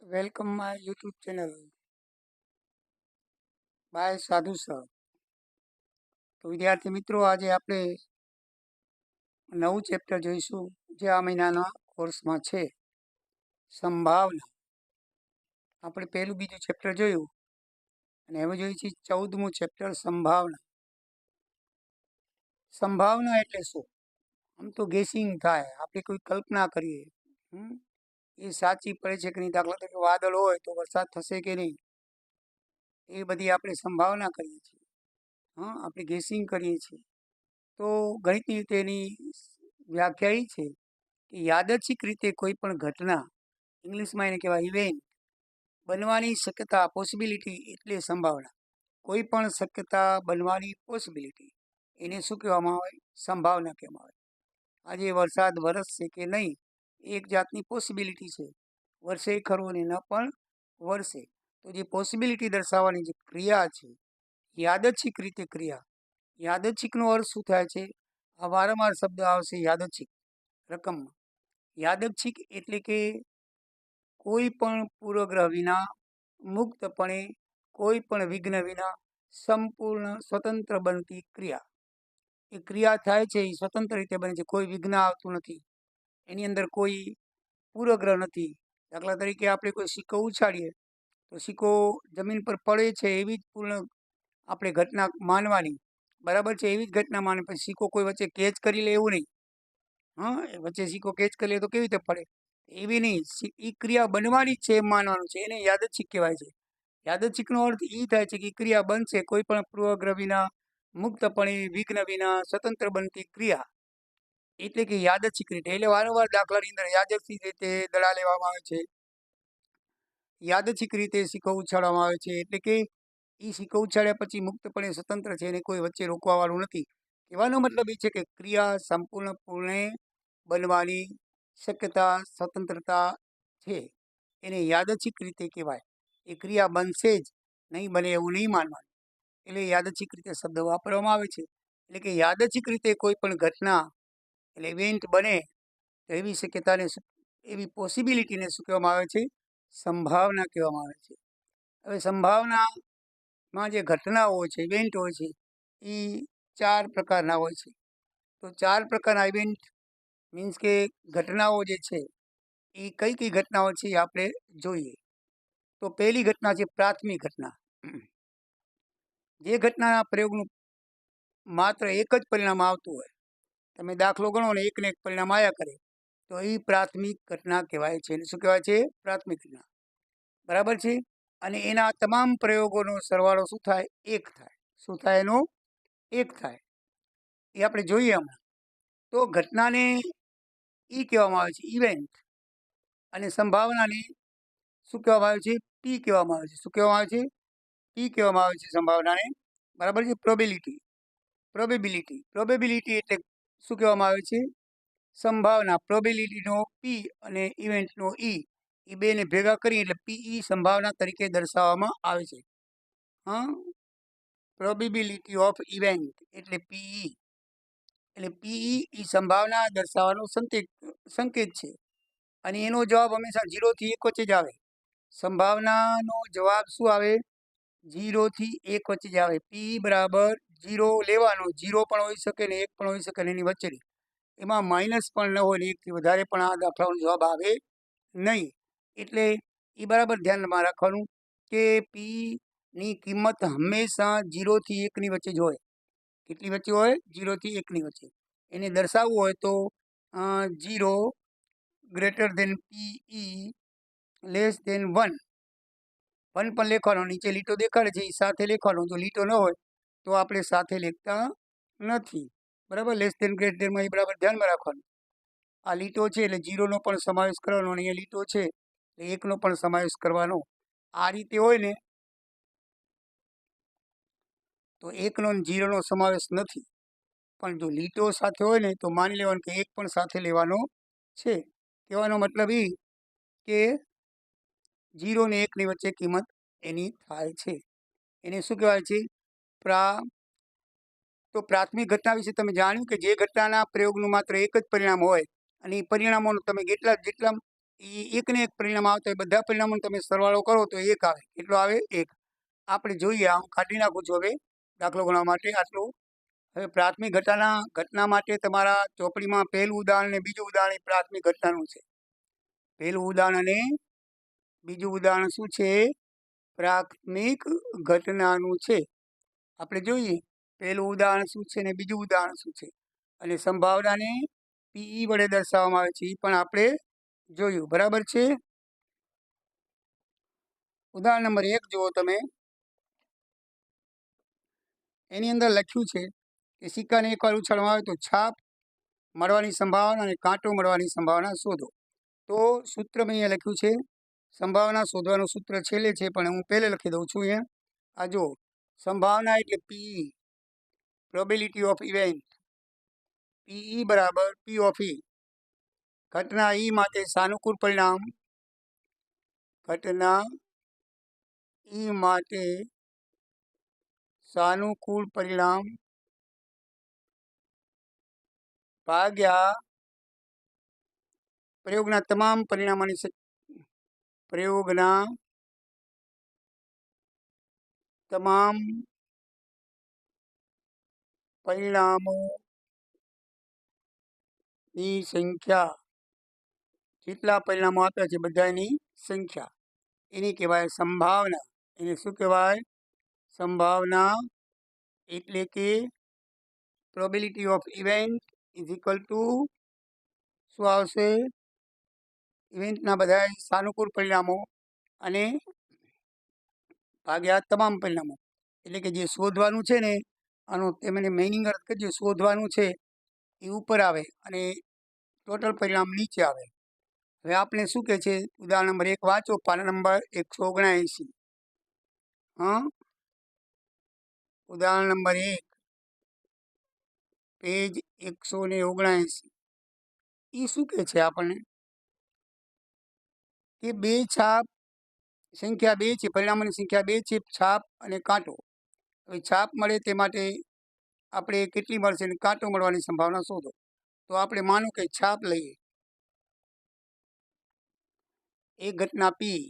Welcome my YouTube channel by Sadhu sir. તો વિદ્યાર્થી મિત્રો, આજે આપણે નવું ચેપ્ટર જોઈશું જે આ મહિનાના કોર્સમાં છે, સંભાવના. આપણે પહેલું બીજું ચેપ્ટર જોયું અને હવે જોઈએ છીએ 14મું ચેપ્ટર, સંભાવના. સંભાવના એટલે શું? આમ તો ગેસિંગ થાય, આપણે કોઈ કલ્પના કરીએ એ સાચી પડે છે કે નહીં. દાખલા તરીકે વાદળ હોય તો વરસાદ થશે કે નહીં, એ બધી આપણે સંભાવના કરીએ છીએ. આપણે ગેસિંગ કરીએ છીએ. તો ગણિતની રીતે એની વ્યાખ્યા એ છે કે યાદચ્છિક રીતે કોઈ પણ ઘટના, ઇંગ્લિશમાં એને કહેવાય ઇવેન્ટ, બનવાની શક્યતા, પોસિબિલિટી એટલે સંભાવના. કોઈ પણ શક્યતા બનવાની પોસિબિલિટી, એને શું કહેવામાં આવે? સંભાવના કહેવામાં આવે. આજે વરસાદ વરસશે કે નહીં, એક જાતની પોસિબિલિટી છે. વરસે ખરો ને ન પણ વરસે. તો જે પોસિબિલિટી દર્શાવવાની જે ક્રિયા છે, યાદચ્છિક રીતે ક્રિયા. યાદચ્છિકનો અર્થ શું થાય છે? આ વારંવાર શબ્દ આવશે, યાદચ્છિક રકમમાં. યાદચ્છિક એટલે કે કોઈ પણ પૂર્વગ્રહ વિના, મુક્તપણે, કોઈ પણ વિઘ્ન વિના, સંપૂર્ણ સ્વતંત્ર બનતી ક્રિયા. એ ક્રિયા થાય છે એ સ્વતંત્ર રીતે બને છે, કોઈ વિઘ્ન આવતું નથી, એની અંદર કોઈ પૂર્વગ્રહ નથી. દાખલા તરીકે આપણે કોઈ સિક્કો ઉછાળીએ તો સિક્કો જમીન પર પડે છે એવી જ પૂર્ણ આપણે ઘટના માનવાની, બરાબર છે? એવી જ ઘટના માને. પછી સિક્કો કોઈ વચ્ચે કેચ કરી લે એવું નહીં. વચ્ચે સિક્કો કેચ કરી લે તો કેવી રીતે પડે? એવી નહીં. એ ક્રિયા બનવાની જ છે એમ માનવાનું છે, એને યાદચ્છિક કહેવાય છે. યાદચ્છિકનો અર્થ એ થાય છે કે ક્રિયા બનશે કોઈ પણ પૂર્વગ્રહ વિના, મુક્તપણે, વિઘ્ન વિના, સ્વતંત્ર બનતી ક્રિયા, એટલે કે યાદચ્છિક રીતે. એટલે વારંવાર દાખલાની અંદર યાદચ્છિક રીતે દડા લેવામાં આવે છે, યાદચ્છિક રીતે સિક્કો ઉછાળવામાં આવે છે. એટલે કે એ સિક્કો ઉછાળ્યા પછી મુક્તપણે સ્વતંત્ર છે, એને કોઈ વચ્ચે રોકવાવાળું નથી. કહેવાનો મતલબ એ છે કે ક્રિયા સંપૂર્ણપણે બનવાની શક્યતા, સ્વતંત્રતા છે, એને યાદચ્છિક રીતે કહેવાય. એ ક્રિયા બનશે જ, નહીં બને એવું નહીં માનવાનું. એટલે યાદચ્છિક રીતે શબ્દ વાપરવામાં આવે છે. એટલે કે યાદચ્છિક રીતે કોઈ પણ ઘટના એટલે ઇવેન્ટ બને તો એવી શક્યતાને, એવી પોસિબિલિટીને શું કહેવામાં આવે છે? સંભાવના કહેવામાં આવે છે. હવે સંભાવનામાં જે ઘટનાઓ હોય છે, ઇવેન્ટ હોય છે, એ 4 પ્રકારના હોય છે. તો 4 પ્રકારના ઇવેન્ટ મીન્સ કે ઘટનાઓ જે છે, એ કઈ કઈ ઘટનાઓ છે એ આપણે જોઈએ. તો પહેલી ઘટના છે પ્રાથમિક ઘટના. જે ઘટનાના પ્રયોગનું માત્ર એક જ પરિણામ આવતું હોય, તમે દાખલો ગણો ને એકને એક પરિણામ આવ્યા કરે, તો એ પ્રાથમિક ઘટના કહેવાય છે. શું કહેવાય છે? પ્રાથમિક ઘટના. બરાબર છે? અને એના તમામ પ્રયોગોનો સરવાળો શું થાય? એક થાય. શું થાય? એનો એક થાય. એ આપણે જોઈએ હમણાં. તો ઘટનાને એ કહેવામાં આવે છે ઇવેન્ટ, અને સંભાવનાને શું કહેવામાં આવે છે? પી કહેવામાં આવે છે. શું કહેવામાં આવે છે? પી કહેવામાં આવે છે સંભાવનાને. બરાબર છે? પ્રોબેબિલિટી એટલે શું કહેવામાં આવે છે? સંભાવના. પ્રોબેબિલિટીનો પી અને ઇવેન્ટનો ઈ, એ બેને ભેગા કરી એટલે પીઈ સંભાવના તરીકે દર્શાવવામાં આવે છે. પ્રોબેબિલિટી ઓફ ઇવેન્ટ એટલે પીઈ. એટલે પીઈ એ સંભાવના દર્શાવવાનો સંકેત છે, અને એનો જવાબ હંમેશા 0 થી 1 વચ્ચે જ આવે. સંભાવનાનો જવાબ શું આવે? 0 થી 1 વચ્ચે જ આવે. પી બરાબર 0 લેવાનો. 0 પણ હોઈ શકે ને 1 પણ હોઈ શકે ને એની વચ્ચેની. એમાં માઇનસ પણ ન હોય ને 1 થી વધારે પણ આ દાખલાનો જવાબ આવે નહીં. એટલે એ બરાબર ધ્યાનમાં રાખવાનું કે પી ની કિંમત હંમેશા 0 થી 1 ની વચ્ચે જ હોય. કેટલી વચ્ચે હોય? 0 થી 1 ની વચ્ચે. એને દર્શાવવું હોય તો 0 greater than P less than 1. 1 પણ લખવાનો. નીચે લીટો દેખાડે છે એ સાથે લખવાનો. જો લીટો ન હોય તો આપણે સાથે લખતા નથી. બરાબર? લેસ ધેન ગ્રેટર ધેનમાં એ બરાબર ધ્યાનમાં રાખવાનું. આ લીટો છે એટલે 0નો પણ સમાવેશ કરવાનો, અને અહીંયા લીટો છે એટલે 1નો પણ સમાવેશ કરવાનો. આ રીતે હોય ને તો 1નો અને 0નો સમાવેશ નથી. પણ જો લીટો સાથે હોય ને તો માની લેવાનું કે 1 પણ સાથે લેવાનો છે. કહેવાનો મતલબ એ કે 0 ને 1 ની વચ્ચે કિંમત એની થાય છે. એને શું કહેવાય છે? તો પ્રાથમિક ઘટના વિશે તમે જાણ્યું કે જે ઘટનાના પ્રયોગનું માત્ર એક જ પરિણામ હોય, અને એ પરિણામોનું તમે જેટલા એ એકને એક પરિણામ આવતા હોય, બધા પરિણામોનો તમે સરવાળો કરો તો એક આવે. કેટલો આવે? એક. આપણે જોઈએ, હું કાઢી નાખું છું હવે દાખલો ગણવા માટે આટલું. હવે પ્રાથમિક ઘટના માટે તમારા ચોપડીમાં પહેલું ઉદાહરણ અને બીજું ઉદાહરણ એ પ્રાથમિક ઘટનાનું છે. પહેલું ઉદાહરણ અને બીજું ઉદાહરણ શું છે? પ્રાથમિક ઘટનાનું છે. આપણે જોઈએ પહેલું ઉદાહરણ શું છે ને બીજું ઉદાહરણ શું છે, અને સંભાવનાને પી વડે દર્શાવવામાં આવે છે, એ પણ આપણે જોયું. બરાબર છે. ઉદાહરણ નંબર 1 જુઓ તમે. એની અંદર લખ્યું છે કે સિક્કાને એકવાર ઉછાળવામાં આવે તો છાપ મળવાની સંભાવના અને કાંટો મળવાની સંભાવના શોધો. તો સૂત્ર મેં અહીંયા લખ્યું છે. સંભાવના શોધવાનું સૂત્ર છેલ્લે છે, પણ હું પહેલે લખી દઉં છું અહીંયા. આ જો સંભાવના એટલે પી, પ્રોબેબિલિટી ઓફ ઇવેન્ટ. પી બરાબર પી ઓફ ઈ. ઘટના ઈ માટે સાનુકૂળ પરિણામ, ઘટના ઈ માટે સાનુકૂળ પરિણામ ભાગ્યા પ્રયોગના તમામ પરિણામોની સંખ્યા. જેટલા પરિણામો આપ્યા છે બધાની સંખ્યા, એની કહેવાય સંભાવના. એને શું કહેવાય? સંભાવના. એટલે કે probability of event is equal to શું આવશે? ઇવેન્ટના બધા સાનુકૂળ પરિણામો અને ભાગ્યા તમામ પરિણામો. એટલે કે જે શોધવાનું છે ને, આનો તેમને મેઇનિંગ અર્થ કરજો. શોધવાનું છે એ ઉપર આવે અને ટોટલ પરિણામ નીચે આવે. હવે આપણે શું કહે છે? ઉદાહરણ નંબર 1 વાંચો, પાના નંબર 179. હા, ઉદાહરણ નંબર 1, પેજ 179. એ શું કહે છે આપણને? કે બે છાપ, સંખ્યા 2 છે, પરિણામોની સંખ્યા 2 છે, છાપ અને કાંટો. હવે છાપ મળે તે માટે આપણે કેટલી મળશે અને કાંટો મળવાની સંભાવના શોધો. તો આપણે માનો કે છાપ લઈએ. એક ઘટના પી.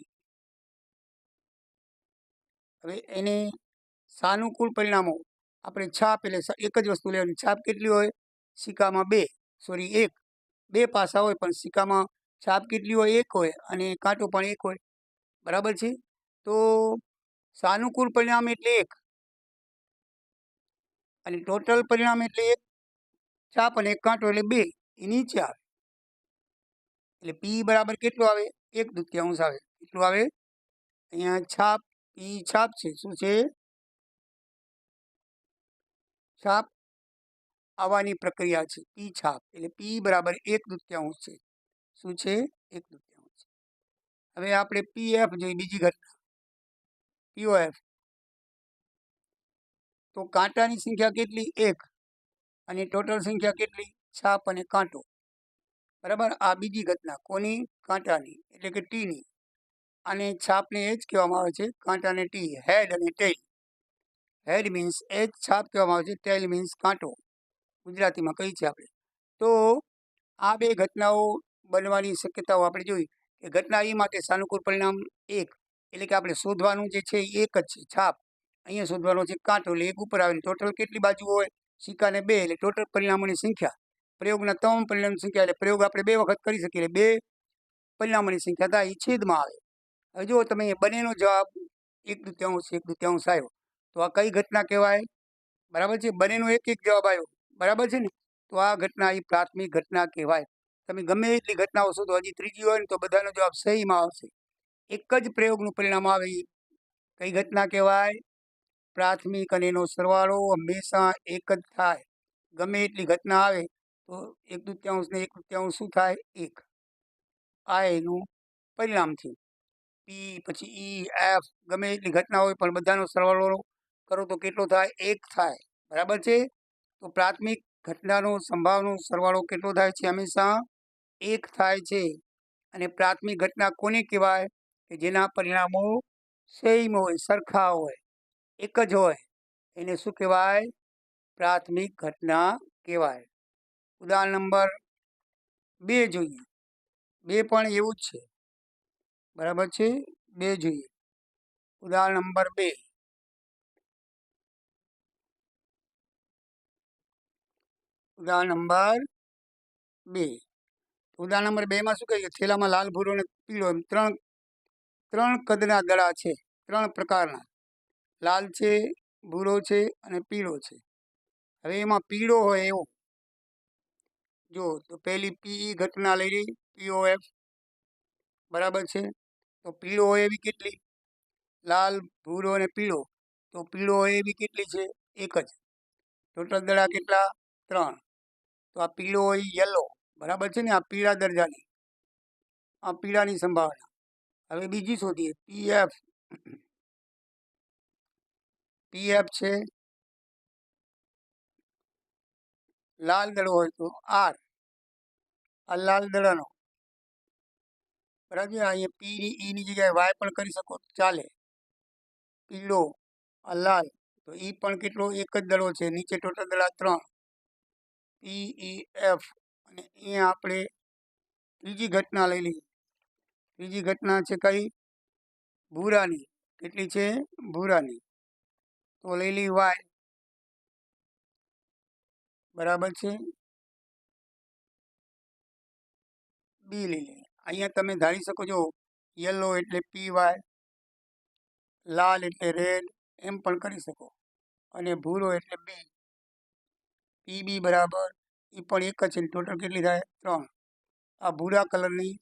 હવે એને સાનુકૂળ પરિણામો આપણે છાપ એટલે એક જ વસ્તુ લેવાની. છાપ કેટલી હોય? સિક્કામાં 1 પાસા હોય, પણ સિક્કામાં છાપ કેટલી હોય? 1 હોય, અને કાંટો પણ 1 હોય. બરાબર છે. તો સાનુકૂળ પરિણામ એટલે 1 અને ટોટલ પરિણામ એટલે 1 છાપ અને 1 કાંટો એટલે 2. એ નીચે આવે. એટલે પી બરાબર કેટલું આવે? 1/2 આવે. કેટલું આવે? અહીંયા છાપ, પી છાપ છે. શું છે? છાપ આવવાની પ્રક્રિયા છે. પી છાપ એટલે પી બરાબર 1/2 છે. શું છે? 1/2 છે. હવે આપણે પીએફ જોઈએ, બીજી ઘટના પીઓએફ. તો કાંટાની સંખ્યા કેટલી? 1 અને ટોટલ સંખ્યા કેટલી? છાપ અને કાંટો. બરાબર. આ બીજી ઘટના કોની? કાંટાની, એટલે કે ટીની. અને છાપને એ જ કહેવામાં આવે છે, કાંટાને ટી. હેડ અને ટેલ. હેડ મીન્સ એચ છાપ કહેવામાં આવે છે, ટેલ મીન્સ કાંટો. ગુજરાતીમાં કહી છે આપણે. તો આ બે ઘટનાઓ બનવાની શક્યતાઓ આપણે જોઈ કે ઘટના એ માટે સાનુકૂળ પરિણામ 1, એટલે કે આપણે શોધવાનું જે છે એ 1 જ છે, છાપ. અહીંયા શોધવાનો છે કાંટો, એટલે 1 ઉપર આવે. ટોટલ કેટલી બાજુ હોય? સિક્કાને 2, એટલે ટોટલ પરિણામોની સંખ્યા. પ્રયોગના તમામ પરિણામની સંખ્યા, એટલે પ્રયોગ આપણે 2 વખત કરી શકીએ, એટલે 2 પરિણામોની સંખ્યા થાય એ છેદમાં આવે. હવે જુઓ તમે, બંનેનો જવાબ 1/2 આવ્યો. તો આ કઈ ઘટના કહેવાય? બરાબર છે. બંનેનો 1-1 જવાબ આવ્યો. બરાબર છે ને? તો આ ઘટના એ પ્રાથમિક ઘટના કહેવાય. તમે ગમે એટલી ઘટનાઓ શોધો, હજી ત્રીજી હોય ને તો બધાનો જવાબ સહીમાં આવશે. એક જ પ્રયોગનું પરિણામ આવે એ કઈ ઘટના કહેવાય? પ્રાથમિક. અને એનો સરવાળો હંમેશા 1 જ થાય. ગમે એટલી ઘટના આવે તો 1/2 ને 1/2 શું થાય? 1. આ એનું પરિણામ થયું. પી પછી ઈ એફ, ગમે એટલી ઘટના હોય પણ બધાનો સરવાળો કરો તો કેટલો થાય? 1 થાય. બરાબર છે. તો પ્રાથમિક ઘટનાનો સંભાવનો સરવાળો કેટલો થાય છે? હંમેશા 1 થાય છે. અને પ્રાથમિક ઘટના કોને કહેવાય? કે જેના પરિણામો સેમ હોય, સરખા હોય, 1 જ હોય. એને શું કહેવાય? પ્રાથમિક ઘટના કહેવાય. ઉદાહરણ નંબર 2 જોઈએ. બે પણ એવું જ છે, બરાબર છે. બે જોઈએ. ઉદાહરણ નંબર 2. ઉદાહરણ નંબર 2. ઉદાહરણ નંબર 2 માં શું કહે છે? થેલામાં લાલ, ભૂરો અને પીળો એમ ત્રણ કદના દડા છે, 3 પ્રકારના. લાલ છે, ભૂરો છે અને પીળો છે. હવે એમાં પીળો હોય એવો જો તો પહેલી પીઈ ઘટના લઈ રહી, POF, બરાબર છે. તો પીળો હોય એવી કેટલી? લાલ, ભૂરો અને પીળો. તો પીળો હોય એવી કેટલી છે? એક જ. ટોટલ દડા કેટલા? 3. તો આ પીળો હોય યલો, બરાબર છે ને, આ પીળા દરજાની, આ પીળાની સંભાવના. હવે બીજી શોધીએ, PF. PF છે લાલ દડો હોય તો R, આ લાલ દડાનો, બરાબર. અહીંયા પી ઈની જગ્યાએ વાય પણ કરી શકો તો ચાલે. પીળો, આ લાલ, તો ઈ પણ કેટલો? એક જ દડો છે. નીચે ટોટલ દડા 3, PEF. અને અહીંયા આપણે ત્રીજી ઘટના લઈ લઈએ. ત્રીજી ઘટના છે કઈ? ભૂરાની. કેટલી છે? ભૂરાની. તો લઈ લઈ વાય, બરાબર છે. બી લઈ લઈએ. અહીંયા તમે ધારી શકો છો, યલો એટલે PY, લાલ એટલે રેડ, એમ પણ કરી શકો. અને ભૂરો એટલે બી, PB બરાબર, એ પણ એક જ છે. ટોટલ કેટલી થાય? 3. આ ભૂરા કલરની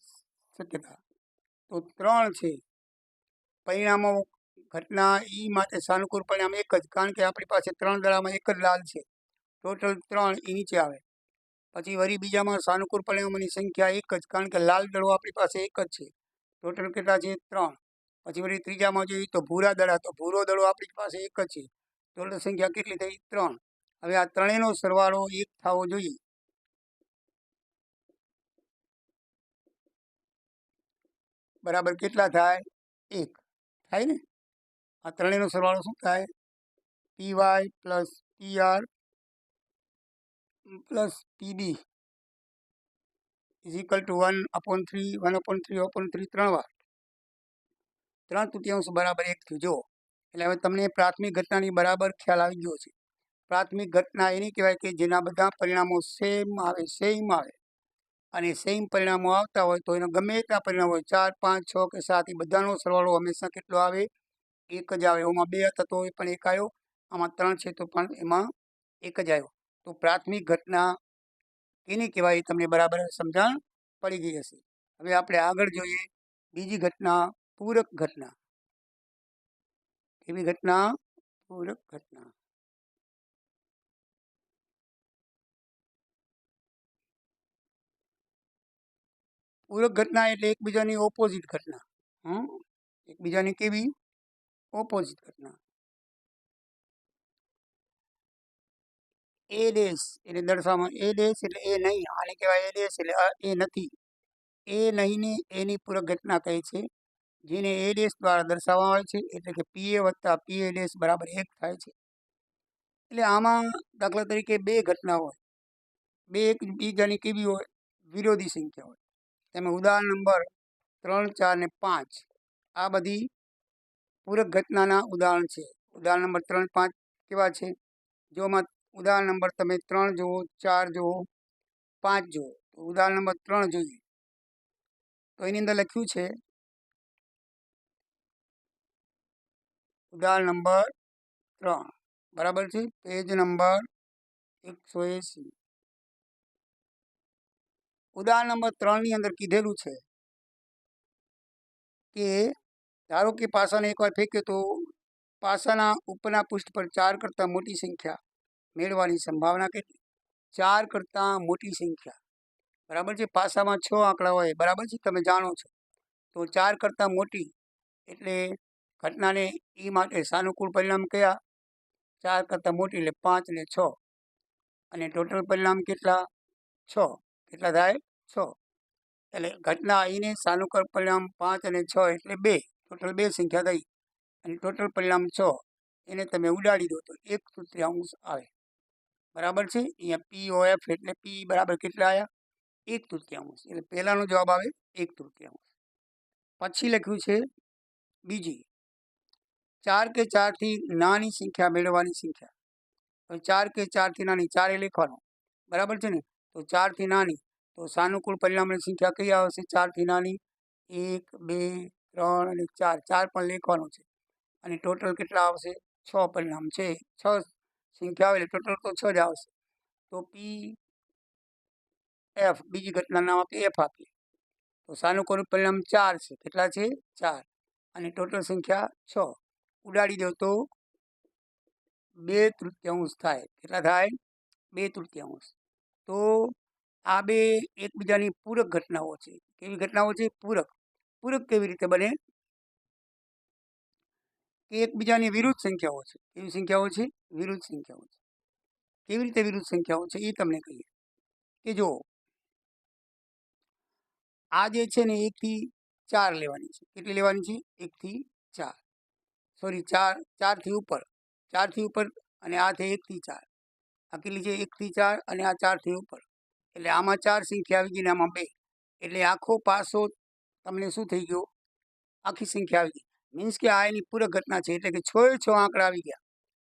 શક્યતા. તો 3 છે પરિણામો. ઘટના ઈ માટે સાનુકૂળ પરિણામ એક જ, કારણ કે આપણી પાસે 3 દડામાં એક જ લાલ છે. ટોટલ 3 એ નીચે આવે. પછી વળી બીજામાં સાનુકૂળ પરિણામોની સંખ્યા એક જ, કારણ કે લાલ દડો આપણી પાસે એક જ છે. ટોટલ કેટલા છે? 3. પછી વળી ત્રીજામાં જોઈએ તો ભૂરા દડા, તો ભૂરો દડો આપણી પાસે એક જ છે. ટોટલ સંખ્યા કેટલી થઈ? 3. હવે આ ત્રણેયનો સરવાળો 1 થવો જોઈએ. બરાબર કેટલા થાય? 1 થાય ને. આ ત્રણેયનો સરવાળો શું થાય? PY plus PR plus PB is equal to 1/3, 1/3/3 3 વાર. 3/3 બરાબર 1 થયું. જો એટલે હવે તમને પ્રાથમિક ઘટનાની બરાબર ખ્યાલ આવી ગયો છે. પ્રાથમિક ઘટના એની કહેવાય કે જેના બધા પરિણામો સેમ આવે. અને સેમ પરિણામો આવતા હોય તો એનો ગમે એટલા પરિણામો હોય, 4, 5, 6 કે 7, એ બધાનો સરવાળો હંમેશા કેટલો આવે? 1 જ આવે. એમાં 2 હતા તો એ પણ 1 આવ્યો, આમાં 3 છે તો પણ એમાં 1 જ આવ્યો. તો પ્રાથમિક ઘટના એની કહેવાય એ તમને બરાબર સમજણ પડી ગઈ હશે. હવે આપણે આગળ જોઈએ બીજી ઘટના, પૂરક ઘટના. એવી ઘટના? પૂરક ઘટના. પૂરક ઘટના એટલે એકબીજાની ઓપોઝિટ ઘટના. એકબીજાની કેવી? ઓપોઝિટ ઘટના. એ ડેશ એટલે દર્શાવવામાં, એ ડેશ એટલે એ નહીં, આને કહેવાય એ ડેશ એટલે એ નથી. એ નહીંને એની પૂરક ઘટના કહે છે, જેને એ ડેશ દ્વારા દર્શાવવામાં આવે છે. એટલે કે PA વત્તા PA ડેશ બરાબર 1 થાય છે. એટલે આમાં દાખલા તરીકે 2 ઘટના હોય, 2 એકબીજાની કેવી હોય? વિરોધી સંખ્યા હોય. તેમાં ઉદાહરણ નંબર 3, 4 ને 5 આ બધી પૂરક ઘટનાના ઉદાહરણ છે. ઉદાહરણ નંબર 3, 5 કેવા છે? જો ઉદાહરણ નંબર તમે 3 જુઓ, 4 જુઓ, 5 જુઓ. તો ઉદાહરણ નંબર 3 જોઈએ તો એની અંદર લખ્યું છે, ઉદાહરણ નંબર 3, બરાબર છે. Page number 180. ઉદાહરણ નંબર 3 ની અંદર કીધેલું છે કે ધારો કે પાસાને એકવાર ફેંક્યો તો પાસાના ઉપરના પૃષ્ઠ પર 4 કરતાં મોટી સંખ્યા મેળવવાની સંભાવના કેટલી? 4 કરતાં મોટી સંખ્યા, બરાબર છે. પાસામાં 6 આંકડા હોય, બરાબર છે, તમે જાણો છો. તો 4 કરતાં મોટી એટલે ઘટનાને એ માટે સાનુકૂળ પરિણામ કયા? 4 કરતાં મોટી એટલે 5 ને 6. અને ટોટલ પરિણામ કેટલા? 6. કેટલા થાય? 6. એટલે ઘટના એને સાનુકૂળ પરિણામ 5 અને 6 એટલે 2, ટોટલ 2 સંખ્યા થઈ. અને ટોટલ પરિણામ 6, એને તમે ઉડાડી દો તો 1/3 આવે, બરાબર છે. અહીંયા POF એટલે P બરાબર કેટલા આવ્યા? 1/3 એટલે પહેલાનો જવાબ આવે 1/3. પછી લખ્યું છે બીજી, 4 કે 4થી નાની સંખ્યા મેળવવાની સંખ્યા. હવે 4 કે 4થી નાની, 4 એ લખવાનો, બરાબર છે ને? તો 4થી નાની, તો સાનુકૂળ પરિણામની સંખ્યા કઈ આવશે 4થી નાની? 1, 2, 3 અને 4. 4 પણ લખવાનો છે. અને ટોટલ કેટલા આવશે? 6 પરિણામ છે. 6 સંખ્યા આવે એટલે ટોટલ તો 6 જ આવશે. તો પી એફ, બીજી ઘટના નામ આપીએ એફ આપીએ. તો સાનુકૂળ પરિણામ 4 છે. કેટલા છે? 4. અને ટોટલ સંખ્યા 6. ઉડાડી દો તો 2/3 થાય. કેટલા થાય? 2/3. તો આ બે એકબીજાની પૂરક ઘટનાઓ છે. કેવી ઘટનાઓ છે? પૂરક. પૂરક કેવી રીતે બને? કે એકબીજાની વિરુદ્ધ સંખ્યાઓ છે. કેવી સંખ્યાઓ છે? વિરુદ્ધ સંખ્યાઓ છે. કેવી રીતે વિરુદ્ધ સંખ્યાઓ છે એ તમને કહીએ. કે જો આ જે છે ને 1 થી 4 લેવાની છે. કેટલી લેવાની છે? 1 થી 4. સોરી, 4 થી ઉપર. 4 થી ઉપર અને આ છે 1 થી 4. આ કેટલી છે? 1 થી 4 અને આ 4 થી ઉપર. એટલે આમાં 4 સંખ્યા આવી ગઈ ને આમાં 2. એટલે આખો પાસો તમને શું થઈ ગયો? આખી સંખ્યા આવી ગઈ. મીન્સ કે આ એની પૂરક ઘટના છે. એટલે કે 6 એ 6 આંકડા આવી ગયા.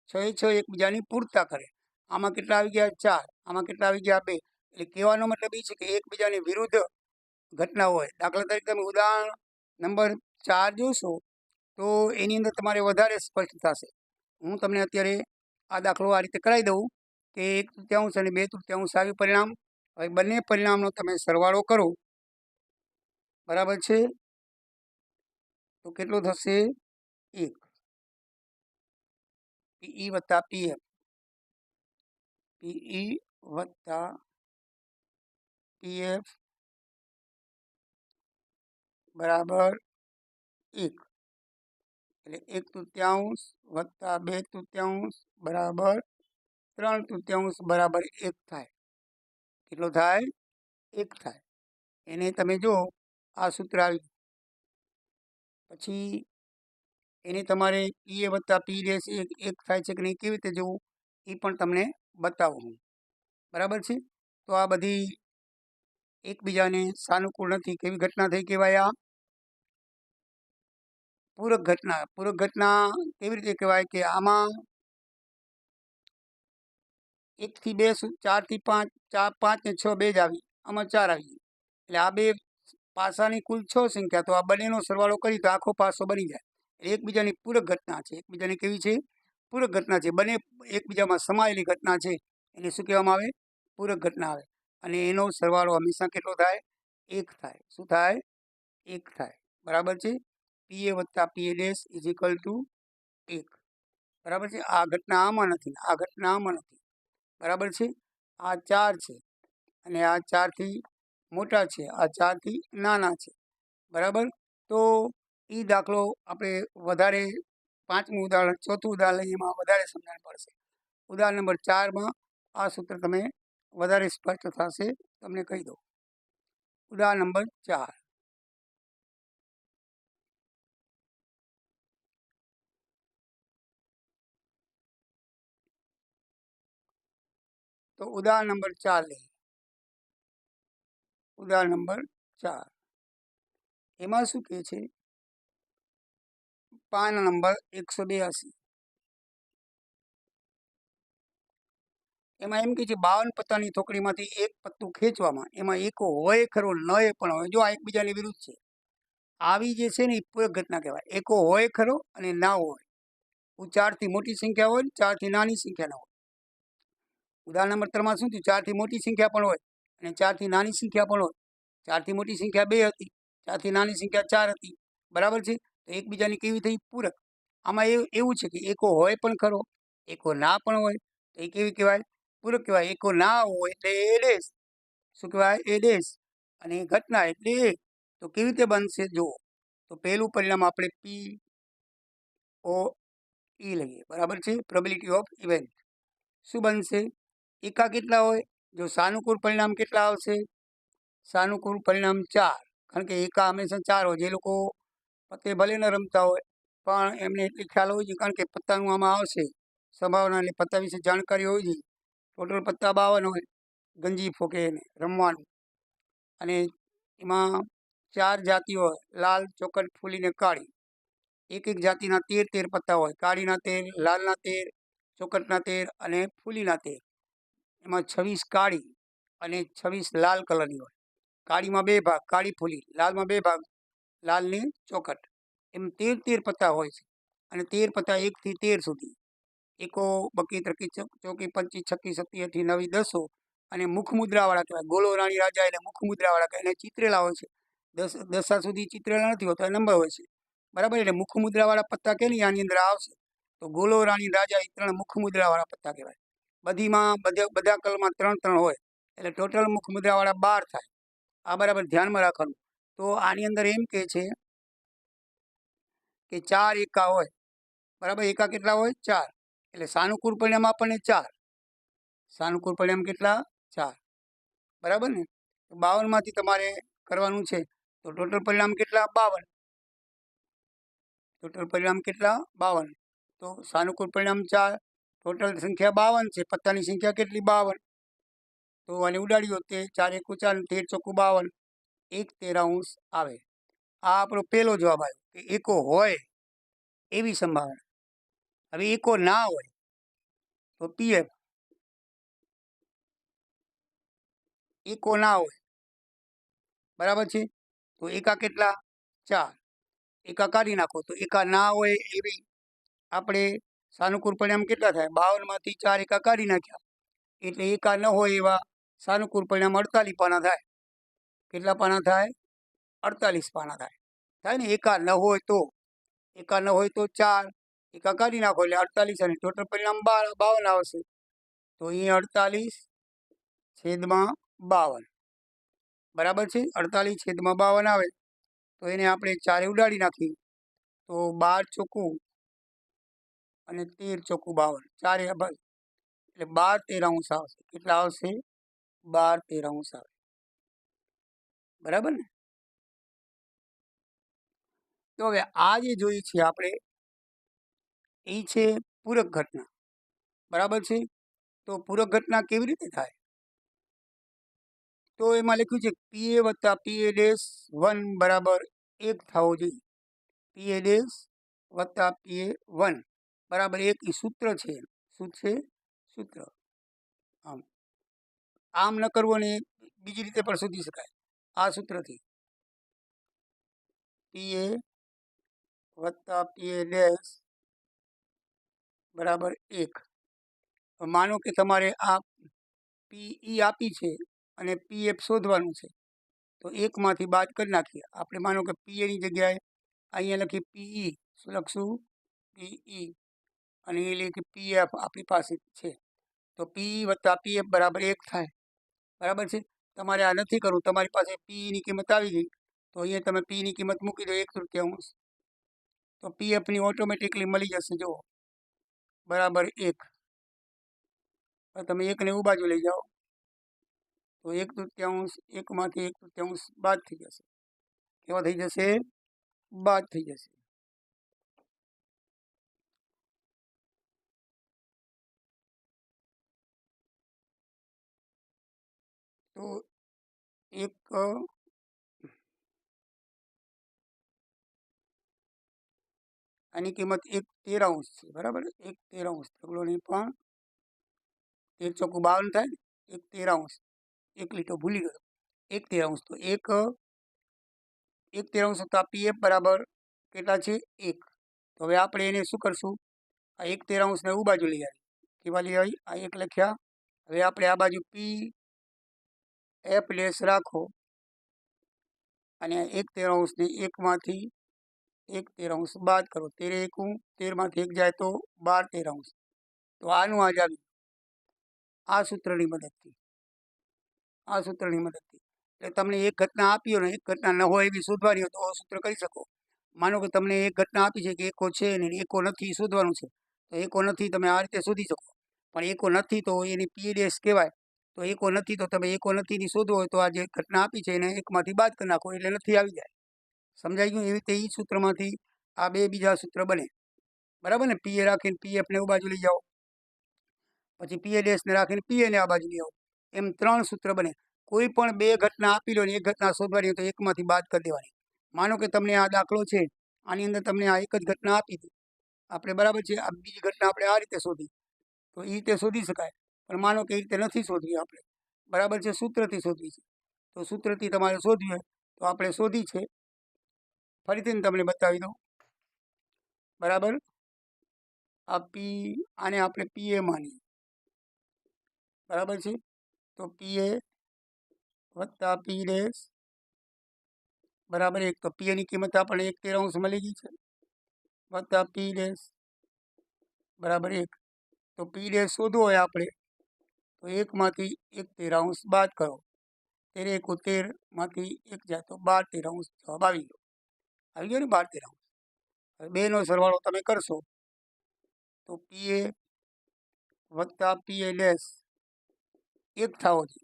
6 એ 6 એકબીજાની પૂરતા કરે. આમાં કેટલા આવી ગયા? 4. આમાં કેટલા આવી ગયા? 2. એટલે કહેવાનો મતલબ એ છે કે એકબીજાની વિરુદ્ધ ઘટના હોય. દાખલા તરીકે તમે ઉદાહરણ નંબર 4 જોશો તો એની અંદર તમારે વધારે સ્પષ્ટ થશે. હું તમને અત્યારે આ દાખલો આ રીતે કરાવી દઉં કે 1/3 અને 2/3 આવ્યું પરિણામ. હવે બંને પરિણામનો તમે સરવાળો કરો, બરાબર છે? તો કેટલો થશે? 1. પીઈ વત્તા પીએફ. પીઈ વત્તા પીએફ બરાબર 1. એટલે 1/3 વત્તા 2/3 બરાબર 3/3 બરાબર 1 થાય. કેટલો થાય? 1 થાય. એને તમે જો આ સૂત્ર આવી. પછી એને તમારે પીએ વત્તા પી ડેશ 1 થાય છે કે નહીં, કેવી રીતે જોવું એ પણ તમને બતાવું હું. બરાબર છે? તો આ બધી એકબીજાને સાનુકૂળ નથી. કેવી ઘટના થઈ કહેવાય? આ પૂરક ઘટના. પૂરક ઘટના કેવી રીતે કહેવાય? કે આમાં 1 થી 2, 4 થી 5, 5 ને 6 2 જ આવી. આમાં 4 આવી ગઈ. એટલે આ બે પાસાની કુલ 6 સંખ્યા. તો આ બંનેનો સરવાળો કરી તો આખો પાસો બની જાય. એકબીજાની પૂરક ઘટના છે. એકબીજાની કેવી છે? પૂરક ઘટના છે. બંને એકબીજામાં સમાયેલી ઘટના છે. એને શું કહેવામાં આવે? પૂરક ઘટના આવે. અને એનો સરવાળો હંમેશા કેટલો થાય? 1 થાય. શું થાય? 1 થાય. બરાબર છે? પીએ વત્તા પીએ ડેશ ઇઝ ઇક્વલ ટુ 1. બરાબર છે? આ ઘટના આમાં નથી, આ ઘટના આમાં નથી. બરાબર છે? આ 4 છે અને આ 4 થી મોટા છે, આ 4 થી નાના છે. બરાબર? તો એ દાખલો આપણે વધારે 5મું ઉદાહરણ, 4થું ઉદાહરણ લઈએ, એમાં વધારે સમજણ પડશે. ઉદાહરણ નંબર 4માં આ સૂત્ર તમે વધારે સ્પષ્ટ થશે. તમને કહી દઉં. ઉદાહરણ નંબર 4. તો ઉદાહરણ નંબર 4 લઈએ. ઉદાહરણ નંબર 4 એમાં શું કહે છે? PAN number 182. એમાં એમ કે છે 52 પત્તાની થોકડીમાંથી એક પત્તું ખેંચવામાં એમાં એકો હોય ખરો, ન એ પણ હોય. જો આ એકબીજાની વિરુદ્ધ છે. આવી જે છે ને એ પૂરક ઘટના કહેવાય. એકો હોય ખરો અને ના હોય. 4 થી મોટી સંખ્યા હોય, 4 થી નાની સંખ્યા ના હોય. ઉદાહરણ નંબર 3માં શું થયું? 4 થી મોટી સંખ્યા પણ હોય અને 4 થી નાની સંખ્યા પણ હોય. 4 થી મોટી સંખ્યા 2 હતી, 4 થી નાની સંખ્યા 4 હતી. બરાબર છે? તો એકબીજાની કેવી થઈ? પૂરક. આમાં એવું છે કે એકો હોય પણ ખરો, એકો ના પણ હોય. તો એ કેવી કહેવાય? પૂરક કહેવાય. એકો ના હોય એટલે એ ડેશ. શું કહેવાય? એ ડેશ. અને ઘટના એટલે એ. તો કેવી રીતે બનશે? જુઓ. તો પહેલું પરિણામ આપણે પી ઓ ઈ લઈએ. બરાબર છે? Probability of event. શું બનશે? એકા કેટલા હોય? જો સાનુકૂળ પરિણામ કેટલા આવશે? સાનુકૂળ પરિણામ 4. કારણ કે એકા હંમેશા 4 હોય. જે લોકો પત્તે ભલે ન રમતા હોય પણ એમને એટલી ખ્યાલ હોય છે, કારણ કે પત્તાનું આમાં આવશે સંભાવના, એટલે પત્તા વિશે જાણકારી હોવી જોઈએ. ટોટલ પત્તા 52 હોય. ગંજી ફોકે એને રમવાનું. અને એમાં 4 જાતિઓ હોય, લાલ, ચોકટ, ફૂલી ને કાળી. એક એક જાતિના 13 પત્તા હોય, કાળીના 13, લાલના 13, ચોકટના 13 અને ફૂલીના 13. એમાં 26 કાળી અને 26 લાલ કલરની હોય. કાળીમાં 2 ભાગ, કાળી ફૂલી, લાલમાં 2 ભાગ, લાલની ચોકટ. એમ 13 પત્તા હોય છે અને 13 પત્તા 1 થી 13 સુધી. એકો, બકી, ત્રકી, ચોકી, પંચી, છક્કી, સત્તી, અઠી, નવી, દસો અને મુખ મુદ્રાવાળા કહેવાય. ગોળો, રાણી, રાજા એટલે મુખ મુદ્રાવાળા કહેવાય. એને ચિત્રેલા હોય છે. દશા સુધી ચિત્રેલા નથી હોતા, નંબર હોય છે. બરાબર. એટલે મુખ મુદ્રાવાળા પત્તા કે નહીં આની અંદર આવશે તો ગોળો, રાણી, રાજા એ 3 મુખ મુદ્રાવાળા પત્તા કહેવાય. બધીમાં બધા કલમાં 3 હોય એટલે ટોટલ મુખ મુદ્રાવાળા 12 થાય. આ બરાબર ધ્યાનમાં રાખવાનું. તો આની અંદર એમ કે છે કે 4 એકા હોય. બરાબર. એકા કેટલા હોય? 4. એટલે સાનુકૂળ પરિણામ આપણને 4. સાનુકૂળ પરિણામ કેટલા? 4. બરાબર ને? 52 માંથી તમારે કરવાનું છે તો ટોટલ પરિણામ કેટલા? 52. ટોટલ પરિણામ કેટલા? 52. તો સાનુકૂળ પરિણામ 4, ટોટલ સંખ્યા 52 છે. પત્તાની સંખ્યા કેટલી? 52. તો આને ઉડાડ્યો તે 4 એકુ 4, 13 ચોખ્ખું 52, 1/13 આવે. આ આપણો પહેલો જવાબ આવ્યો કે એકો હોય એવી સંભાવના. હવે એકો ના હોય તો પીએફ. એકો ના હોય. બરાબર છે. તો એકા કેટલા? 4. એકા કાઢી નાખો તો એકા ના હોય એવી આપણે સાનુકૂળ પરિણામ કેટલા થાય? 52 માંથી 4 એકા કાઢી નાખ્યા એટલે એકા ન હોય એવા સાનુકૂળ પરિણામ 48 પાના થાય. કેટલા પાના થાય? 48 પાના થાય. થાય ને? એકા ન હોય તો. એકા ન હોય તો 4 એકા કાઢી નાખો એટલે 48 અને ટોટલ પરિણામ 52 આવશે. તો અહીં 48/52. બરાબર છે. 48/52 આવે તો એને આપણે 4 ઉડાડી નાખી તો 12 ચોખ્ખું અને 13 ચોખ્ખું 52. 4 એટલે 12/13 આવશે. કેટલા આવશે? 12/13 આવે. બરાબર ને? તો હવે આ જે જોઈએ છે આપણે એ છે પૂરક ઘટના. બરાબર છે. તો પૂરક ઘટના કેવી રીતે થાય? તો એમાં લખ્યું છે પીએ વત્તા પીએ ડેશ 1 બરાબર 1 થવો જોઈએ. પીએ ડેશ વત્તા પીએ 1 બરાબર 1 એ સૂત્ર છે. શું છે? સૂત્ર. આમ ન કરવું અને બીજી રીતે પણ શોધી શકાય આ સૂત્રથી. પીએ વત્તા પીએ ડેશ બરાબર 1. માનો કે તમારે આ પીઈ આપી છે અને પીએફ શોધવાનું છે તો 1 માંથી બાદ કરી નાખીએ. આપણે માનો કે પીએની જગ્યાએ અહીંયા લખીએ પીઈ. શું લખશું? પીઈ. અને એ લખીએ પીએફ આપણી પાસે છે તો પીઈ વત્તા પીએફ બરાબર 1 થાય. બરાબર છે. તમારે આ નથી કરવું. તમારી પાસે પીઈની કિંમત આવી ગઈ તો અહીંયા તમે પીની કિંમત મૂકી દો 1/3. તો પીએફની ઓટોમેટિકલી મળી જશે. જુઓ બરાબર 1. તમે 1 ને ઉ બાજુ લઈ જાઓ તો 1/3. 1 માંથી 1/3 બાદ થઈ જશે. કેવા થઈ જશે? બાદ થઈ જશે. તો 1 આની કિંમત 1/13 છે. બરાબર. 1/13 તગડો નહીં પણ 13 ચોખ્ખું 52 થાય ને. 1/13. 1 લીટો ભૂલી ગયો. 1/13 તો 1/13 વત્તા પીએફ બરાબર કેટલા છે? 1. તો હવે આપણે એને શું કરશું? આ 1/13 ને ઉ બાજુ લઈ આવી. કેવા લઈ આવી? આ 1 લખ્યા. હવે આપણે આ બાજુ પી એફ ડેશ રાખો અને 1/13 ને 1 માંથી 1/13 બાદ કરો. 13 એકું 13 માંથી 1 જાય તો 12/13. તો આનું આજ આવ્યું આ સૂત્રની મદદથી. આ સૂત્રની મદદથી એટલે તમને એક ઘટના આપી હોય ને એક ઘટના ન હોય એવી શોધવાની હોય તો આ સૂત્ર કરી શકો. માનો કે તમને એક ઘટના આપી છે કે એકો છે ને એકો નથી શોધવાનું છે તો એકો નથી તમે આ રીતે શોધી શકો. પણ એકો નથી તો એની પી ડેશ કહેવાય. તો એકો નથી તો તમે એકો નથીની શોધવો હોય તો આ જે ઘટના આપી છે એને 1 માંથી બાદ કરી નાખો એટલે નથી આવી જાય. સમજાઈ ગયું? એવી રીતે એ સૂત્રમાંથી આ બે બીજા સૂત્ર બને. બરાબર ને? પીએ રાખીને પીએફને એ બાજુ લઈ જાઓ, પછી પીએ ડેશને રાખીને પીએને આ બાજુ લઈ આવો. એમ 3 સૂત્ર બને. કોઈ પણ બે ઘટના આપી લો ને એક ઘટના શોધવાની હોય તો એકમાંથી બાદ કરી દેવાની. માનો કે તમને આ દાખલો છે, આની અંદર તમને આ એક જ ઘટના આપી હતી આપણે, બરાબર છે. આ બીજી ઘટના આપણે આ રીતે શોધી, તો એ રીતે શોધી શકાય. પણ માનો કે એ રીતે નથી શોધવી આપણે, બરાબર છે, સૂત્રથી શોધવી છે. તો સૂત્રથી તમારે શોધવી હોય તો આપણે શોધી છે. ફરીથી તમને બતાવી દઉં, બરાબર. આ પી, આને આપણે પીએ માનીએ, બરાબર છે. તો પીએ વત્તા પી ડેશ બરાબર 1. તો પીએ ની કિંમત આપણને 1/13 મળી ગઈ છે, વત્તા પી ડેશ બરાબર 1. તો પી ડેશ શોધવો હોય આપણે તો 1માંથી 1/13 બાદ કરો. 13 × 13માંથી 1 જાય તો 12/13 જવાબ આવી ગયો. આવી ગયો ને 12/13. હવે બેનો સરવાળો તમે કરશો તો પીએ વત્તા પીએ ડેશ 1 થવો જોઈએ.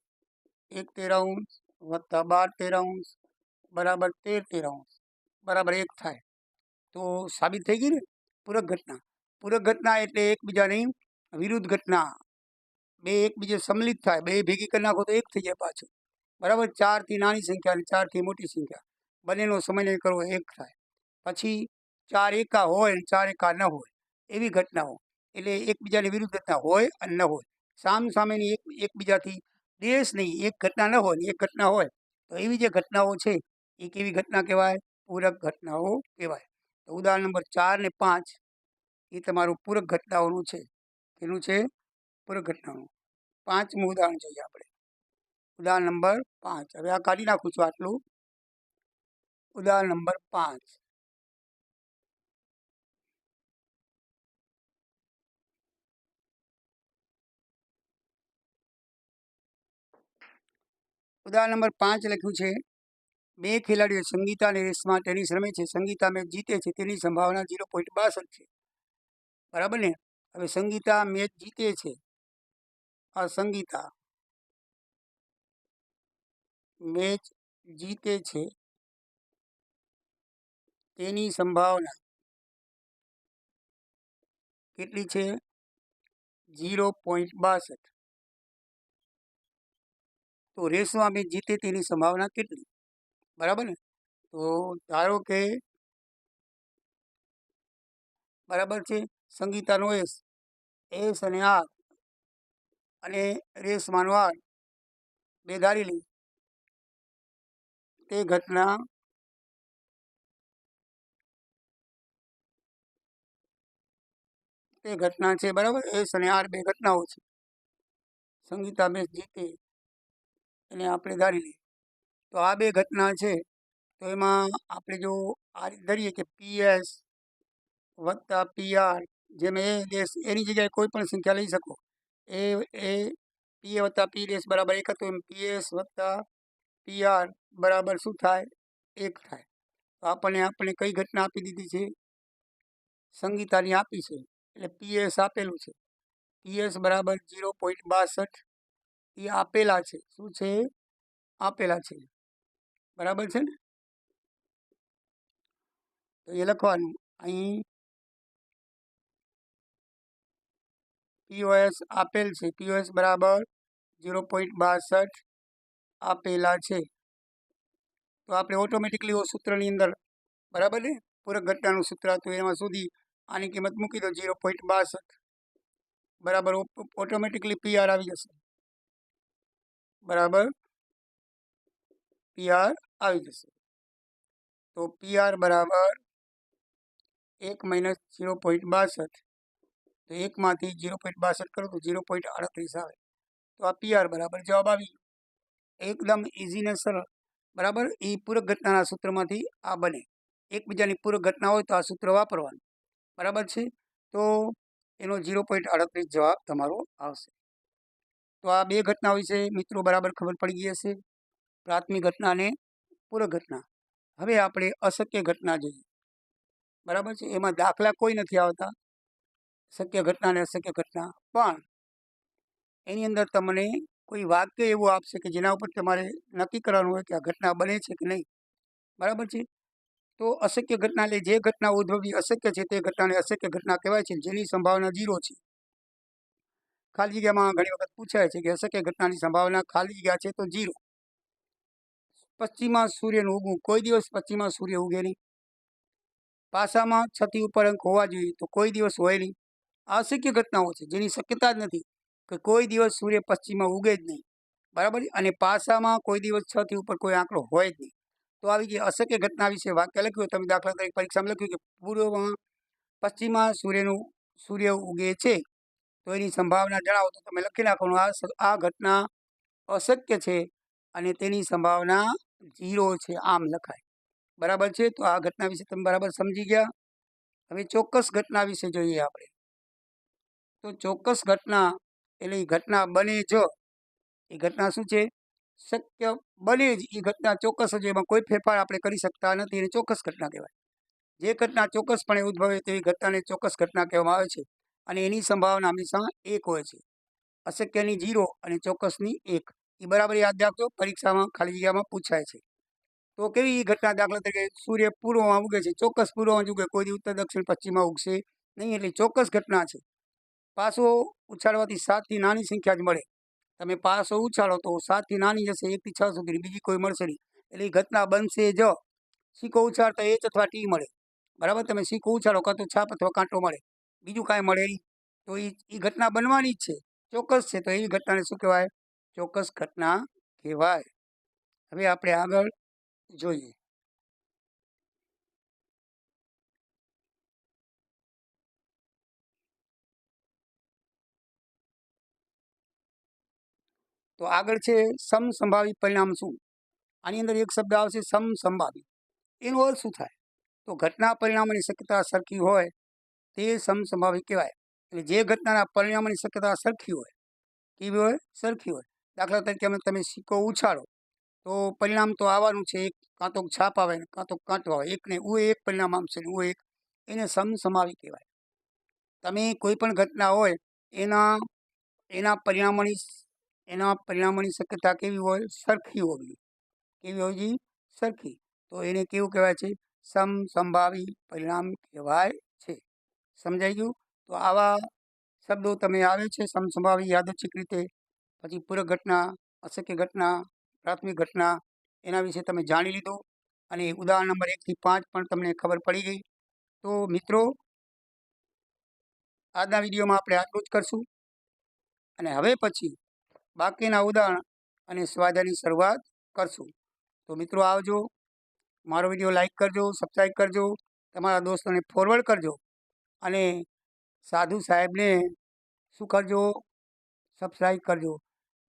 1/13 વત્તા 12/13 બરાબર 13/13 બરાબર 1 થાય. તો સાબિત થઈ ગઈ ને પૂરક ઘટના. પૂરક ઘટના એટલે એકબીજાની વિરુદ્ધ ઘટના, બે એકબીજે सम्मिलित થાય, બે ભેગી કરી નાખો તો એક થઈ જાય પાછું, બરાબર. 4થી નાની સંખ્યા અને 4થી મોટી સંખ્યા બંનેનો સમન્વય કરવો 1 થાય. પછી 4 એકા હોય અને 4 એકા ન હોય એવી ઘટનાઓ, એટલે એકબીજાની વિરુદ્ધ ઘટના હોય અને ન હોય. સામસામેની એકબીજાથી દેશ નહીં, એક ઘટના ન હોય ને એક ઘટના હોય તો એવી જે ઘટનાઓ છે એ કેવી ઘટના કહેવાય? પૂરક ઘટનાઓ કહેવાય. તો ઉદાહરણ નંબર 4 ને 5 એ તમારું પૂરક ઘટનાઓનું છે. એનું છે પૂરક ઘટનાનું. 5મું ઉદાહરણ જોઈએ આપણે. ઉદાહરણ નંબર 5. હવે આ કાઢી નાખું છું આટલું. ઉદાહરણ નંબર 5. ઉદાહરણ નંબર 5 લખ્યું છે, બે ખેલાડીઓ સંગીતા અને રેશમા ટેનિસ રમે છે. સંગીતા મેચ જીતે છે તેની સંભાવના 0.62 છે, બરાબર ને. હવે સંગીતા મેચ જીતે છે, આ સંગીતા મેચ જીતે છે તેની સંભાવના કેટલી છે? 0.62. તો રેશમા મેચ જીતે તેની સંભાવના કેટલી? બરાબર ને. તો ધારો કે બરાબર છે, સંગીતાનો એસ અને આર અને રેશમાનો આર બે ધારી લઈ. તે ઘટના છે, બરાબર. એસ અને આર બે ઘટનાઓ છે. સંગીતા મેચ જીતે એને આપણે ધારી લઈએ. તો આ બે ઘટના છે, તો એમાં આપણે જો આ રીતે ધરીએ કે પીએસ વત્તા પીઆર, જેમ એ ડેશ એની જગ્યાએ કોઈ પણ સંખ્યા લઈ શકો. એ પીએ વત્તા પી ડેશ બરાબર 1 હતું, એમ પીએસ વત્તા પીઆર બરાબર શું થાય? 1 થાય. તો આપણે કઈ ઘટના આપી દીધી છે? સંગીતાની આપી છે, એટલે પીએસ આપેલું છે. પીએસ બરાબર 0.62 એ આપેલા છે. શું છે? આપેલા છે, બરાબર છે ને. તો એ લખવાનું અહીં પીઓએસ આપેલ છે. પીઓએસ બરાબર 0.62 આપેલા છે. તો આપણે ઓટોમેટિકલી સૂત્રની અંદર, બરાબર ને, પૂરક ઘટનાનું સૂત્ર હતું એમાં સુધી આની કિંમત મૂકી દો 0.62 બરાબર. ઓટોમેટિકલી પીઆર આવી જશે, બરાબર. પીઆર આવી જશે. તો પીઆર બરાબર 1 - 0.62. તો 1માંથી 0.62 કરો તો 0.38 આવે. તો આ પીઆર બરાબર જવાબ આવી ગયો. એકદમ ઇઝી ને સરળ, બરાબર. એ પૂરક ઘટનાના સૂત્રમાંથી આ બને. એકબીજાની પૂરક ઘટના હોય તો આ સૂત્ર વાપરવાનું, બરાબર છે. તો એનો 0.38 જવાબ તમારો આવશે. તો આ બે ઘટના વિશે મિત્રો બરાબર ખબર પડી ગઈ હશે, પ્રાથમિક ઘટના અને પૂરક ઘટના. હવે આપણે અશક્ય ઘટના જોઈએ, બરાબર છે. એમાં દાખલા કોઈ નથી આવતા, શક્ય ઘટના અને અશક્ય ઘટના. પણ એની અંદર તમને કોઈ વાક્ય એવું આપશે કે જેના ઉપર તમારે નક્કી કરવાનું હોય કે આ ઘટના બને છે કે નહીં, બરાબર છે. તો અશક્ય ઘટના એટલે જે ઘટના ઉદ્ભવવી અશક્ય છે તે ઘટનાને અશક્ય ઘટના કહેવાય છે, જેની સંભાવના 0 છે. ખાલી જગ્યામાં ઘણી વખત પૂછાય છે કે અશક્ય ઘટનાની સંભાવના ખાલી જગ્યા છે તો 0. પશ્ચિમમાં સૂર્યનું ઉગવું, કોઈ દિવસ પશ્ચિમમાં સૂર્ય ઉગે નહીં. પાસામાં 6 થી ઉપર અંક હોવા જોઈએ તો કોઈ દિવસ હોય નહીં. આ અશક્ય ઘટનાઓ છે જેની શક્યતા જ નથી કે કોઈ દિવસ સૂર્ય પશ્ચિમમાં ઉગે જ નહીં. બરાબર. અને પાસામાં કોઈ દિવસ 6 થી ઉપર કોઈ આંકડો હોય જ નહીં. તો આવી જે અશક્ય ઘટના વિશે વાક્ય લખ્યું, તમે દાખલા તરીકે પરીક્ષામાં લખ્યું કે પૂર્વમાં પશ્ચિમમાં સૂર્ય ઉગે છે, તો એની સંભાવના જણાવો. તો તમે લખી નાખવાનું આ ઘટના અશક્ય છે અને તેની સંભાવના 0 છે, આમ લખાય. બરાબર છે. તો આ ઘટના વિશે તમે બરાબર સમજી ગયા. હવે ચોક્કસ ઘટના વિશે જોઈએ આપણે. તો ચોક્કસ ઘટના એટલે એ ઘટના બને જ. એ ઘટના શું છે? શક્ય બને જ એ ઘટના ચોક્કસ જ, એમાં કોઈ ફેરફાર આપણે કરી શકતા નથી, એને ચોક્કસ ઘટના કહેવાય. જે ઘટના ચોક્કસપણે ઉદ્ભવે તેવી ઘટનાને ચોક્કસ ઘટના કહેવામાં આવે છે અને એની સંભાવના હંમેશા 1 હોય છે. અશક્યની 0 અને ચોક્કસની 1. એ બરાબર યાદ રાખજો, પરીક્ષામાં ખાલી જગ્યામાં પૂછાય છે. તો કેવી ઘટના? દાખલા તરીકે સૂર્ય પૂર્વમાં ઉગે છે, ચોક્કસ પૂર્વમાં જ ઉગે, કોઈ દી ઉત્તર દક્ષિણ પશ્ચિમમાં ઉગશે નહીં, એટલે ચોક્કસ ઘટના છે. પાસો ઉછાળવાથી 7 થી નાની સંખ્યા જ મળે. તમે પાસો ઉછાળો તો 7 થી નાની જશે, 1 થી 6 સુધી, બીજી કોઈ મળશે નહીં. એટલે એ ઘટના બનશે જ. સિક્કો ઉછાળતા H અથવા T મળે. બરાબર. તમે સિક્કો ઉછાળો કાં તો છાપ અથવા કાંટો મળે, બીજું કાંઈ મળે નહીં. તો એ ઘટના બનવાની જ છે, ચોક્કસ છે. તો એવી ઘટનાને શું કહેવાય? ચોક્કસ ઘટના કહેવાય. હવે આપણે આગળ જોઈએ. તો આગળ છે સમસંભાવી પરિણામ શું? આની અંદર એક શબ્દ આવશે સમસંભાવી. એનો અર્થ શું થાય? તો ઘટના પરિણામોની શક્યતા સરખી હોય તે સમસંભાવી કહેવાય. એટલે જે ઘટનાના પરિણામોની શક્યતા સરખી હોય, કેવી હોય? સરખી હોય. દાખલા તરીકે તમે સિક્કો ઉછાળો તો પરિણામ તો આવવાનું છે, એક કાં તો છાપ આવે ને કાં તો કાંટો આવે, એકને એક પરિણામ આવશે ને એક, એને સમસંભાવી કહેવાય. તમે કોઈ પણ ઘટના હોય એના પરિણામોની શક્યતા કેવી હોય? સરખી હોવી. કેવી હોવી જોઈએ? સરખી. તો એને કેવું કહેવાય છે? સમસંભાવી પરિણામ કહેવાય છે. સમજાઈ ગયું? તો આવા શબ્દો તમે આવે છે સમસંભાવી યાદચ્છિક રીતે, પછી પૂરક ઘટના, અશક્ય ઘટના, પ્રાથમિક ઘટના, એના વિશે તમે જાણી લીધું અને ઉદાહરણ નંબર 1 થી 5 પણ તમને ખબર પડી ગઈ. તો મિત્રો, આજના વિડીયોમાં આપણે આટલું જ કરશું અને હવે પછી બાકીના ઉદાહરણ અને સ્વાધ્યાયની શરૂઆત કરશું. તો મિત્રો આવજો. મારો વિડીયો લાઈક કરજો, સબસ્ક્રાઈબ કરજો, તમારા દોસ્તોને ફોરવર્ડ કરજો અને સાધુ સાહેબને શું કરજો? સબસ્ક્રાઈબ કરજો,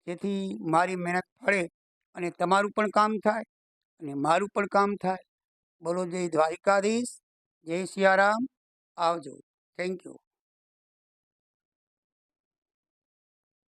જેથી મારી મહેનત ફળે અને તમારું પણ કામ થાય અને મારું પણ કામ થાય. બોલો જય દ્વારિકાધીશ, જય સિયારામ. આવજો. Thank you.